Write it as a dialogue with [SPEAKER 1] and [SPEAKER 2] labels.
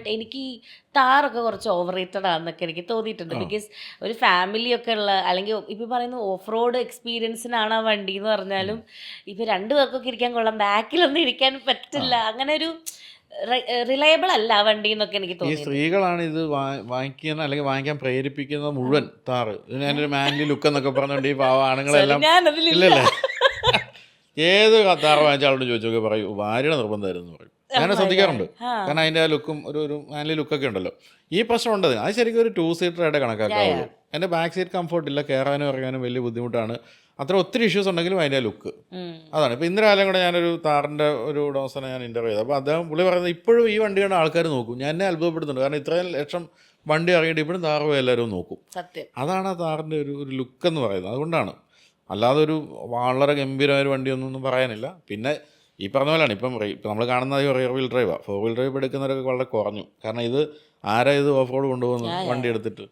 [SPEAKER 1] But എനിക്ക് ഈ താറൊക്കെ കുറച്ച് ഓവർ റേറ്റഡ് ആണെന്നൊക്കെ എനിക്ക് തോന്നിയിട്ടുണ്ട്. ബിക്കോസ് ഒരു ഫാമിലി ഒക്കെ ഉള്ള, അല്ലെങ്കിൽ ഇപ്പം പറയുന്ന ഓഫ് റോഡ് എക്സ്പീരിയൻസിനാണ് ആ വണ്ടി എന്ന് പറഞ്ഞാലും ഇപ്പം രണ്ടു പേർക്കൊക്കെ ഇരിക്കാൻ കൊള്ളാം, ബാക്കിലൊന്നും ഇരിക്കാൻ പറ്റില്ല. അങ്ങനെ ഒരു റിലയബിൾ അല്ല ആ വണ്ടി എന്നൊക്കെ എനിക്ക്
[SPEAKER 2] ഈ
[SPEAKER 1] തോന്നി.
[SPEAKER 2] സ്ത്രീകളാണ് ഇത് വാങ്ങിക്കുന്ന അല്ലെങ്കിൽ വാങ്ങിക്കാൻ പ്രേരിപ്പിക്കുന്നത് മുഴുവൻ താറ്. ഇതിന് ഞാനൊരു മാൻലി ലുക്ക് എന്നൊക്കെ പറഞ്ഞുകൊണ്ട് ഈ പാവ ആണുങ്ങളെല്ലാം
[SPEAKER 1] ഞാനതിലില്ല.
[SPEAKER 2] ഇല്ലല്ലേ ഏത് താറ് വാങ്ങിച്ച ആളോട് ചോദിച്ചൊക്കെ പറയും ഭാര്യയുടെ നിർബന്ധമായിരുന്നു പറയും. ഞാൻ ശ്രദ്ധിക്കാറുണ്ട്. കാരണം അതിൻ്റെ ആ ലുക്കും ഒരു മാൻലി ലുക്കൊക്കെ ഉണ്ടല്ലോ. ഈ പ്രശ്നം ഉണ്ട് അതിന്. അത് ശരിക്കും ഒരു 2 സീറ്ററായിട്ട് കണക്കാക്കാവുള്ളൂ. എൻ്റെ ബാക്ക് സീറ്റ് കംഫർട്ട് ഇല്ല, കയറാനും ഇറങ്ങാനും വലിയ ബുദ്ധിമുട്ടാണ്. അത്ര ഒത്തിരി ഇഷ്യൂസ് ഉണ്ടെങ്കിലും അതിൻ്റെ ലുക്ക് അതാണ്. ഇപ്പോൾ ഇന്നലെ കാലം കൂടെ ഞാനൊരു താറിൻ്റെ ഒരു ഉടമസ്ഥനെ ഞാൻ ഇൻ്റർവ്യൂ ചെയ്തു. അപ്പോൾ അദ്ദേഹം പുള്ളി പറയുന്നത് ഇപ്പോഴും ഈ വണ്ടിയുടെ ആൾക്കാർ നോക്കും. ഞാൻ എന്നെ അത്ഭുതപ്പെടുന്നുണ്ട്. കാരണം ഇത്രയും ലക്ഷം വണ്ടി ഇറങ്ങിയിട്ട് ഇപ്പോഴും താറ് പോയി എല്ലാവരും നോക്കും.
[SPEAKER 1] സത്യം.
[SPEAKER 2] അതാണ് ആ താറിൻ്റെ ഒരു ലുക്ക് എന്ന് പറയുന്നത്. അതുകൊണ്ടാണ്. അല്ലാതെ ഒരു വളരെ ഗംഭീരമായ ഒരു വണ്ടിയൊന്നും പറയാനില്ല. പിന്നെ ഈ പറഞ്ഞ പോലെയാണ് ഇപ്പം നമ്മൾ കാണുന്നത് റിയർ വീൽ ഡ്രൈവാണ്. 4 വീൽ ഡ്രൈവ് എടുക്കുന്നവരൊക്കെ വളരെ കുറഞ്ഞു. കാരണം ഇത് ആരാ ഇത് ഓഫ് റോഡ് കൊണ്ടുപോകുന്നത് വണ്ടി എടുത്തിട്ട്.